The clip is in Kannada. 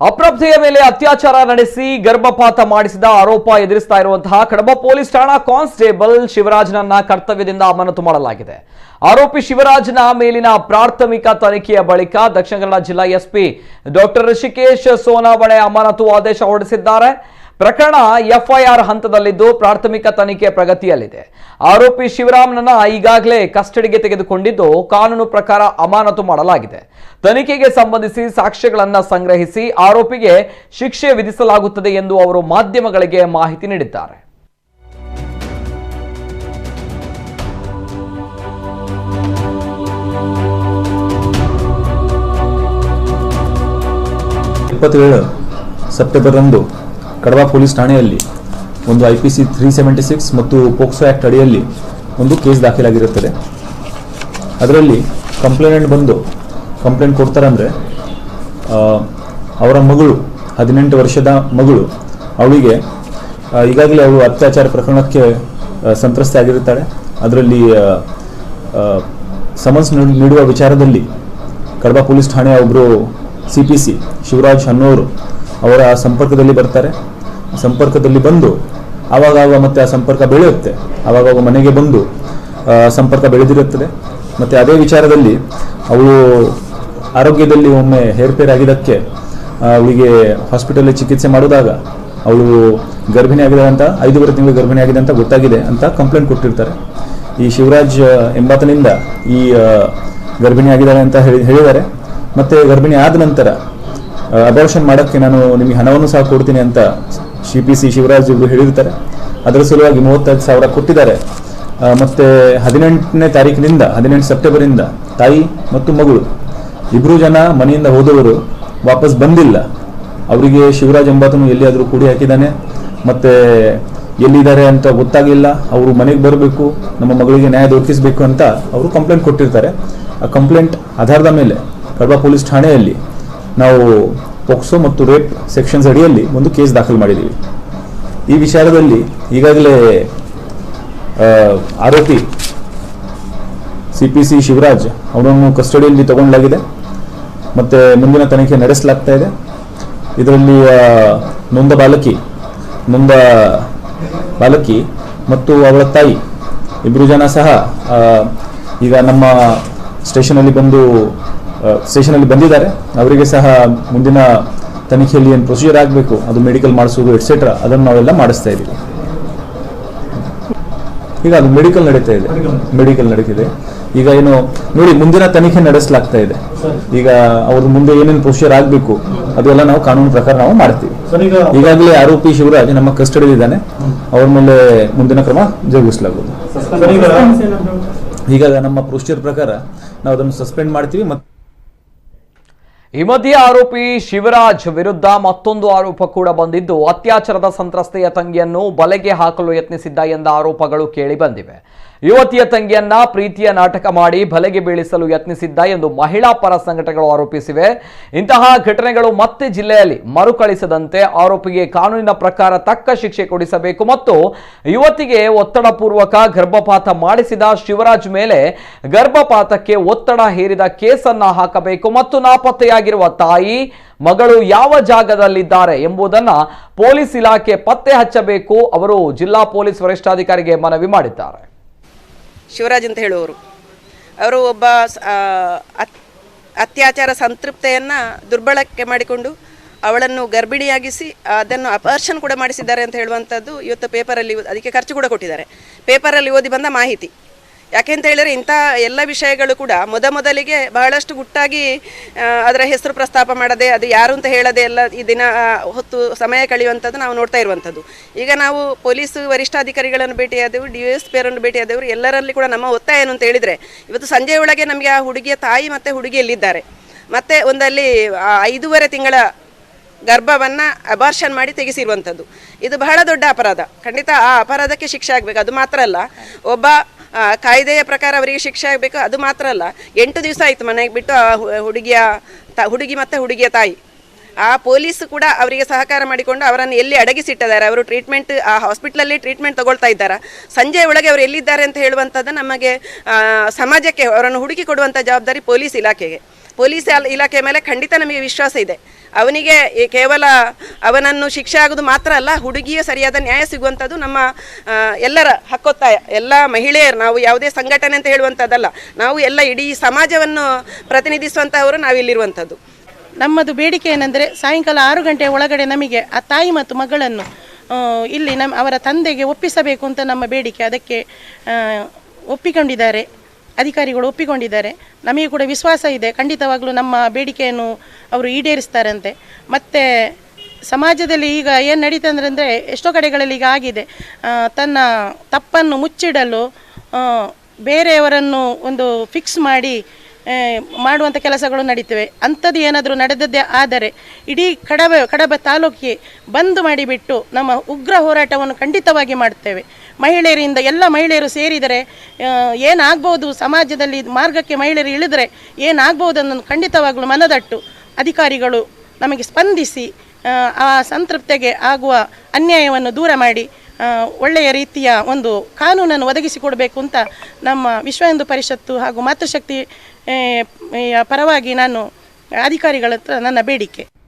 ಅಪ್ರಾಪ್ತೆಯ ಮೇಲೆ ಅತ್ಯಾಚಾರ ನಡೆಸಿ ಗರ್ಭಪಾತ ಮಾಡಿಸಿದ ಆರೋಪ ಎದುರಿಸ್ತಾ ಇರುವಂತಹ ಕಡಬ ಪೊಲೀಸ್ ಠಾಣಾ ಕಾನ್ಸ್ಟೇಬಲ್ ಶಿವರಾಜ್ನನ್ನ ಕರ್ತವ್ಯದಿಂದ ಅಮಾನತು ಮಾಡಲಾಗಿದೆ. ಆರೋಪಿ ಶಿವರಾಜ್ನ ಮೇಲಿನ ಪ್ರಾಥಮಿಕ ತನಿಖೆಯ ಬಳಿಕ ದಕ್ಷಿಣ ಕನ್ನಡ ಜಿಲ್ಲಾ ಎಸ್ಪಿ ಡಾಕ್ಟರ್ ಋಷಿಕೇಶ್ ಸೋನಾವಣೆ ಅಮಾನತು ಆದೇಶ ಹೊರಡಿಸಿದ್ದಾರೆ. ಪ್ರಕರಣ ಎಫ್ಐಆರ್ ಹಂತದಲ್ಲಿದ್ದು ಪ್ರಾಥಮಿಕ ತನಿಖೆ ಪ್ರಗತಿಯಲ್ಲಿದೆ. ಆರೋಪಿ ಶಿವರಾಮ್ನನ್ನ ಈಗಾಗಲೇ ಕಸ್ಟಡಿಗೆ ತೆಗೆದುಕೊಂಡಿದ್ದು ಕಾನೂನು ಪ್ರಕಾರ ಅಮಾನತು ಮಾಡಲಾಗಿದೆ. ತನಿಖೆಗೆ ಸಂಬಂಧಿಸಿ ಸಾಕ್ಷ್ಯಗಳನ್ನು ಸಂಗ್ರಹಿಸಿ ಆರೋಪಿಗೆ ಶಿಕ್ಷೆ ವಿಧಿಸಲಾಗುತ್ತದೆ ಎಂದು ಅವರು ಮಾಧ್ಯಮಗಳಿಗೆ ಮಾಹಿತಿ ನೀಡಿದ್ದಾರೆ. ಸೆಪ್ಟೆಂಬರ್ ರಂದು ಕಡಬ ಪೊಲೀಸ್ ಠಾಣೆಯಲ್ಲಿ ಒಂದು IPC 376 ಮತ್ತು ಪೋಕ್ಸೋ ಆಕ್ಟ್ ಅಡಿಯಲ್ಲಿ ಒಂದು ಕೇಸ್ ದಾಖಲಾಗಿರುತ್ತದೆ. ಅದರಲ್ಲಿ ಕಂಪ್ಲೇಂಟ್ ಬಂದು ಕಂಪ್ಲೇಂಟ್ ಕೊಡ್ತಾರಂದರೆ ಅವರ ಮಗಳು 18 ವರ್ಷದ ಮಗಳು, ಅವಳಿಗೆ ಈಗಾಗಲೇ ಅವಳು ಅತ್ಯಾಚಾರ ಪ್ರಕರಣಕ್ಕೆ ಸಂತ್ರಸ್ತೆ ಆಗಿರುತ್ತಾಳೆ. ಅದರಲ್ಲಿ ಸಮನ್ಸ್ ನೀಡುವ ವಿಚಾರದಲ್ಲಿ ಕಡಬ ಪೊಲೀಸ್ ಠಾಣೆಯ ಒಬ್ಬರು CPC ಶಿವರಾಜ್ ಅನ್ನೋರು ಅವರ ಸಂಪರ್ಕದಲ್ಲಿ ಬರ್ತಾರೆ. ಸಂಪರ್ಕದಲ್ಲಿ ಬಂದು ಆವಾಗ ಮತ್ತೆ ಆ ಸಂಪರ್ಕ ಬೆಳೆಯುತ್ತೆ. ಆವಾಗ ಮನೆಗೆ ಬಂದು ಸಂಪರ್ಕ ಬೆಳೆದಿರುತ್ತದೆ. ಮತ್ತು ಅದೇ ವಿಚಾರದಲ್ಲಿ ಅವಳು ಆರೋಗ್ಯದಲ್ಲಿ ಒಮ್ಮೆ ಹೇರ್ಪೇರ್ ಆಗಿದ್ದಕ್ಕೆ ಅವಳಿಗೆ ಹಾಸ್ಪಿಟಲಲ್ಲಿ ಚಿಕಿತ್ಸೆ ಮಾಡಿದಾಗ ಅವಳು ಗರ್ಭಿಣಿ ಆಗಿದೆ ಅಂತ 5.5 ತಿಂಗಳು ಗರ್ಭಿಣಿ ಆಗಿದೆ ಅಂತ ಗೊತ್ತಾಗಿದೆ ಅಂತ ಕಂಪ್ಲೇಂಟ್ ಕೊಟ್ಟಿರ್ತಾರೆ. ಈ ಶಿವರಾಜ್ ಎಂಬಾತನಿಂದ ಈ ಗರ್ಭಿಣಿ ಆಗಿದ್ದಾರೆ ಅಂತ ಹೇಳಿದ್ದಾರೆ. ಮತ್ತು ಗರ್ಭಿಣಿ ಆದ ನಂತರ ಅಬಾರ್ಷನ್ ಮಾಡೋಕ್ಕೆ ನಾನು ನಿಮಗೆ ಹಣವನ್ನು ಸಹ ಕೊಡ್ತೀನಿ ಅಂತ CPC ಶಿವರಾಜ್ ಇವರು ಹೇಳಿರ್ತಾರೆ. ಅದರ ಸಲುವಾಗಿ 35,000 ಕೊಟ್ಟಿದ್ದಾರೆ. ಮತ್ತು 18ನೇ ತಾರೀಕಿನಿಂದ 18 ಸೆಪ್ಟೆಂಬರಿಂದ ತಾಯಿ ಮತ್ತು ಮಗಳು ಇಬ್ಬರು ಜನ ಮನೆಯಿಂದ ಹೋದವರು ವಾಪಸ್ ಬಂದಿಲ್ಲ. ಅವರಿಗೆ ಶಿವರಾಜ್ ಎಂಬಾತನು ಎಲ್ಲಿಯಾದರೂ ಕೂಡಿ ಹಾಕಿದ್ದಾನೆ, ಮತ್ತು ಎಲ್ಲಿದ್ದಾರೆ ಅಂತ ಗೊತ್ತಾಗಿಲ್ಲ. ಅವರು ಮನೆಗೆ ಬರಬೇಕು, ನಮ್ಮ ಮಗಳಿಗೆ ನ್ಯಾಯ ದೊರಕಿಸಬೇಕು ಅಂತ ಅವರು ಕಂಪ್ಲೇಂಟ್ ಕೊಟ್ಟಿರ್ತಾರೆ. ಆ ಕಂಪ್ಲೇಂಟ್ ಆಧಾರದ ಮೇಲೆ ಕಡಬ ಪೊಲೀಸ್ ಠಾಣೆಯಲ್ಲಿ ನಾವು ಪೋಕ್ಸೋ ಮತ್ತು ರೇಪ್ ಸೆಕ್ಷನ್ಸ್ ಅಡಿಯಲ್ಲಿ ಒಂದು ಕೇಸ್ ದಾಖಲು ಮಾಡಿದ್ದೀವಿ. ಈ ವಿಚಾರದಲ್ಲಿ ಈಗಾಗಲೇ ಆರೋಪಿ CPC ಶಿವರಾಜ್ ಅವನನ್ನು ಕಸ್ಟಡಿಯಲ್ಲಿ ತಗೊಂಡಲಾಗಿದೆ ಮತ್ತು ಮುಂದಿನ ತನಿಖೆ ನಡೆಸಲಾಗ್ತಾ ಇದೆ. ಇದರಲ್ಲಿ ನೊಂದ ಬಾಲಕಿ ಮತ್ತು ಅವಳ ತಾಯಿ ಇಬ್ಬರು ಜನ ಸಹ ಈಗ ನಮ್ಮ ಸ್ಟೇಷನಲ್ಲಿ ಬಂದಿದ್ದಾರೆ. ಅವರಿಗೆ ಸಹ ಮುಂದಿನ ತನಿಖೆಯಲ್ಲಿ ಏನು ಪ್ರೊಸೀಜರ್ ಆಗಬೇಕು, ಅದು ಮೆಡಿಕಲ್ ಮಾಡಿಸೋದು ಎಟ್ಸೆಟ್ರಾ, ಅದನ್ನು ನಾವೆಲ್ಲ ಮಾಡಿಸ್ತಾ ಇದ್ದೀವಿ. ಈಗ ಅದು ಮೆಡಿಕಲ್ ನಡೀತಿದೆ. ಈಗ ಏನು ನೋಡಿ, ಮುಂದಿನ ತನಿಖೆ ನಡೆಸಲಾಗ್ತಾ ಇದೆ. ಈಗ ಅವ್ರ ಮುಂದೆ ಏನೇನು ಪ್ರೊಸೀಜರ್ ಆಗಬೇಕು ಅದೆಲ್ಲ ನಾವು ಕಾನೂನು ಪ್ರಕಾರ ನಾವು ಮಾಡ್ತೀವಿ. ಈಗಾಗಲೇ ಆರೋಪಿ ಶಿವರಾಜ್ ನಮ್ಮ ಕಸ್ಟಡಿಯಲ್ಲಿ ಇದ್ದಾನೆ. ಅವ್ರ ಮೇಲೆ ಮುಂದಿನ ಕ್ರಮ ಜರುಗಿಸಲಾಗುವುದು. ಈಗ ನಮ್ಮ ಪ್ರೊಸೀಜರ್ ಪ್ರಕಾರ ನಾವು ಅದನ್ನು ಸಸ್ಪೆಂಡ್ ಮಾಡ್ತೀವಿ. ಈ ಮಧ್ಯೆ ಆರೋಪಿ ಶಿವರಾಜ್ ವಿರುದ್ಧ ಮತ್ತೊಂದು ಆರೋಪ ಕೂಡ ಬಂದಿದ್ದು, ಅತ್ಯಾಚಾರದ ಸಂತ್ರಸ್ತೆಯ ತಂಗಿಯನ್ನು ಬಲೆಗೆ ಹಾಕಲು ಯತ್ನಿಸಿದ್ದ ಎಂದ ಆರೋಪಗಳು ಕೇಳಿ ಬಂದಿವೆ. ಯುವತಿಯ ತಂಗಿಯನ್ನ ಪ್ರೀತಿಯ ನಾಟಕ ಮಾಡಿ ಬಲೆಗೆ ಬೀಳಿಸಲು ಯತ್ನಿಸಿದ್ದ ಎಂದು ಮಹಿಳಾ ಪರ ಸಂಘಟನೆಗಳು ಆರೋಪಿಸಿವೆ. ಇಂತಹ ಘಟನೆಗಳು ಮತ್ತೆ ಜಿಲ್ಲೆಯಲ್ಲಿ ಮರುಕಳಿಸದಂತೆ ಆರೋಪಿಗೆ ಕಾನೂನಿನ ಪ್ರಕಾರ ತಕ್ಕ ಶಿಕ್ಷೆ ಕೊಡಿಸಬೇಕು ಮತ್ತು ಯುವತಿಗೆ ಒತ್ತಡಪೂರ್ವಕ ಗರ್ಭಪಾತ ಮಾಡಿಸಿದ ಶಿವರಾಜ್ ಮೇಲೆ ಗರ್ಭಪಾತಕ್ಕೆ ಒತ್ತಡ ಹೇರಿದ ಕೇಸನ್ನ ಹಾಕಬೇಕು ಮತ್ತು ನಾಪತ್ತೆಯಾಗಿರುವ ತಾಯಿ ಮಗಳು ಯಾವ ಜಾಗದಲ್ಲಿದ್ದಾರೆ ಎಂಬುದನ್ನು ಪೊಲೀಸ್ ಇಲಾಖೆ ಪತ್ತೆ ಹಚ್ಚಬೇಕು. ಅವರು ಜಿಲ್ಲಾ ಪೊಲೀಸ್ ವರಿಷ್ಠಾಧಿಕಾರಿಗೆ ಮನವಿ ಮಾಡಿದ್ದಾರೆ. ಶಿವರಾಜ್ ಅಂತ ಹೇಳುವವರು ಅವರು ಒಬ್ಬ ಅತ್ಯಾಚಾರ ಸಂತೃಪ್ತೆಯನ್ನು ದುರ್ಬಳಕೆ ಮಾಡಿಕೊಂಡು ಅವಳನ್ನು ಗರ್ಭಿಣಿಯಾಗಿಸಿ ಅದನ್ನು ಅಪಹರಣ ಕೂಡ ಮಾಡಿಸಿದ್ದಾರೆ ಅಂತ ಹೇಳುವಂಥದ್ದು ಇವತ್ತು ಪೇಪರಲ್ಲಿ, ಅದಕ್ಕೆ ಖರ್ಚು ಕೂಡ ಕೊಟ್ಟಿದ್ದಾರೆ. ಪೇಪರಲ್ಲಿ ಓದಿ ಬಂದ ಮಾಹಿತಿ. ಯಾಕೆಂತ ಹೇಳಿದರೆ ಇಂಥ ಎಲ್ಲ ವಿಷಯಗಳು ಕೂಡ ಮೊದಲಿಗೆ ಬಹಳಷ್ಟು ಗುಟ್ಟಾಗಿ ಅದರ ಹೆಸರು ಪ್ರಸ್ತಾಪ ಮಾಡದೆ, ಅದು ಯಾರು ಅಂತ ಹೇಳದೆ ಎಲ್ಲ ಈ ದಿನ ಹೊತ್ತು ಸಮಯ ಕಳೆಯುವಂಥದ್ದು ನಾವು ನೋಡ್ತಾ ಇರುವಂಥದ್ದು. ಈಗ ನಾವು ಪೊಲೀಸ್ ವರಿಷ್ಠಾಧಿಕಾರಿಗಳನ್ನು ಭೇಟಿಯಾದೆವು, DSP ಅವರನ್ನು ಭೇಟಿಯಾದೆವು. ಎಲ್ಲರಲ್ಲಿ ಕೂಡ ನಮ್ಮ ಒತ್ತಾಯ ಏನು ಅಂತ ಹೇಳಿದರೆ, ಇವತ್ತು ಸಂಜೆಯ ಒಳಗೆ ನಮಗೆ ಆ ಹುಡುಗಿಯ ತಾಯಿ ಮತ್ತು ಹುಡುಗಿ ಎಲ್ಲಿದ್ದಾರೆ, ಮತ್ತು ಒಂದಲ್ಲಿ 5.5 ತಿಂಗಳ ಗರ್ಭವನ್ನು ಅಬಾರ್ಷನ್ ಮಾಡಿ ತೆಗೆಸಿರುವಂಥದ್ದು ಇದು ಬಹಳ ದೊಡ್ಡ ಅಪರಾಧ. ಖಂಡಿತ ಆ ಅಪರಾಧಕ್ಕೆ ಶಿಕ್ಷೆ ಆಗಬೇಕು. ಅದು ಮಾತ್ರ ಅಲ್ಲ, ಒಬ್ಬ ಕಾಯ್ದೆಯ ಪ್ರಕಾರ ಅವರಿಗೆ ಶಿಕ್ಷೆ ಆಗಬೇಕು. ಅದು ಮಾತ್ರ ಅಲ್ಲ, 8 ದಿವಸ ಆಯಿತು ಮನೆಗೆ ಬಿಟ್ಟು ಆ ಹುಡುಗಿ ಮತ್ತು ಹುಡುಗಿಯ ತಾಯಿ ಆ ಪೊಲೀಸ್ ಕೂಡ ಅವರಿಗೆ ಸಹಕಾರ ಮಾಡಿಕೊಂಡು ಅವರನ್ನು ಎಲ್ಲಿ ಅಡಗಿಸಿಟ್ಟಿದ್ದಾರೆ, ಅವರು ಟ್ರೀಟ್ಮೆಂಟ್ ಆ ಹಾಸ್ಪಿಟಲಲ್ಲಿ ಟ್ರೀಟ್ಮೆಂಟ್ ತಗೊಳ್ತಾ ಇದ್ದಾರೆ. ಸಂಜೆ ಒಳಗೆ ಅವರು ಎಲ್ಲಿದ್ದಾರೆ ಅಂತ ಹೇಳುವಂಥದ್ದು ನಮಗೆ ಸಮಾಜಕ್ಕೆ ಅವರನ್ನು ಹುಡುಕಿ ಕೊಡುವಂಥ ಜವಾಬ್ದಾರಿ ಪೊಲೀಸ್ ಇಲಾಖೆಗೆ. ಪೊಲೀಸ್ ಇಲಾಖೆ ಮೇಲೆ ಖಂಡಿತ ನಮಗೆ ವಿಶ್ವಾಸ ಇದೆ. ಅವನಿಗೆ ಕೇವಲ ಅವನನ್ನು ಶಿಕ್ಷೆ ಆಗೋದು ಮಾತ್ರ ಅಲ್ಲ, ಹುಡುಗಿಯ ಸರಿಯಾದ ನ್ಯಾಯ ಸಿಗುವಂಥದ್ದು ನಮ್ಮ ಎಲ್ಲರ ಹಕ್ಕೊತ್ತಾಯ. ಎಲ್ಲ ಮಹಿಳೆಯರು, ನಾವು ಯಾವುದೇ ಸಂಘಟನೆ ಅಂತ ಹೇಳುವಂಥದ್ದಲ್ಲ, ನಾವು ಎಲ್ಲ ಇಡೀ ಸಮಾಜವನ್ನು ಪ್ರತಿನಿಧಿಸುವಂಥವರು ನಾವಿಲ್ಲಿರುವಂಥದ್ದು. ನಮ್ಮದು ಬೇಡಿಕೆ ಏನೆಂದರೆ ಸಾಯಂಕಾಲ 6 ಗಂಟೆಯ ಒಳಗಡೆ ನಮಗೆ ಆ ತಾಯಿ ಮತ್ತು ಮಗಳನ್ನು ಇಲ್ಲಿ ಅವರ ತಂದೆಗೆ ಒಪ್ಪಿಸಬೇಕು ಅಂತ ನಮ್ಮ ಬೇಡಿಕೆ. ಅದಕ್ಕೆ ಒಪ್ಪಿಕೊಂಡಿದ್ದಾರೆ, ಅಧಿಕಾರಿಗಳು ಒಪ್ಪಿಕೊಂಡಿದ್ದಾರೆ. ನಮಗೆ ಕೂಡ ವಿಶ್ವಾಸ ಇದೆ, ಖಂಡಿತವಾಗಲೂ ನಮ್ಮ ಬೇಡಿಕೆಯನ್ನು ಅವರು ಈಡೇರಿಸ್ತಾರಂತೆ. ಮತ್ತು ಸಮಾಜದಲ್ಲಿ ಈಗ ಏನು ನಡೀತಂದ್ರೆ ಎಷ್ಟೋ ಕಡೆಗಳಲ್ಲಿ ಈಗ ಆಗಿದೆ, ತನ್ನ ತಪ್ಪನ್ನು ಮುಚ್ಚಿಡಲು ಬೇರೆಯವರನ್ನು ಒಂದು ಫಿಕ್ಸ್ ಮಾಡಿ ಮಾಡುವಂಥ ಕೆಲಸಗಳು ನಡೀತವೆ. ಅಂಥದ್ದು ಏನಾದರೂ ನಡೆದದ್ದೇ ಆದರೆ ಇಡೀ ಕಡಬ ತಾಲೂಕಿಗೆ ಬಂದ್ ಮಾಡಿಬಿಟ್ಟು ನಮ್ಮ ಉಗ್ರ ಹೋರಾಟವನ್ನು ಖಂಡಿತವಾಗಿ ಮಾಡ್ತೇವೆ. ಮಹಿಳೆಯರಿಂದ ಎಲ್ಲ ಮಹಿಳೆಯರು ಸೇರಿದರೆ ಏನಾಗ್ಬೋದು, ಸಮಾಜದಲ್ಲಿ ಮಾರ್ಗಕ್ಕೆ ಮಹಿಳೆಯರು ಇಳಿದರೆ ಏನಾಗ್ಬೋದು ಅನ್ನೋದು ಖಂಡಿತವಾಗಲೂ ಮನದಟ್ಟು ಅಧಿಕಾರಿಗಳು ನಮಗೆ ಸ್ಪಂದಿಸಿ ಆ ಸಂತೃಪ್ತಿಗೆ ಆಗುವ ಅನ್ಯಾಯವನ್ನು ದೂರ ಮಾಡಿ ಒಳ್ಳೆಯ ರೀತಿಯ ಒಂದು ಕಾನೂನನ್ನು ಒದಗಿಸಿಕೊಡಬೇಕು ಅಂತ ನಮ್ಮ ವಿಶ್ವ ಹಿಂದೂ ಪರಿಷತ್ತು ಹಾಗೂ ಮಾತೃಶಕ್ತಿ ಪರವಾಗಿ ನಾನು ಅಧಿಕಾರಿಗಳ ಹತ್ರ ನನ್ನ ಬೇಡಿಕೆ.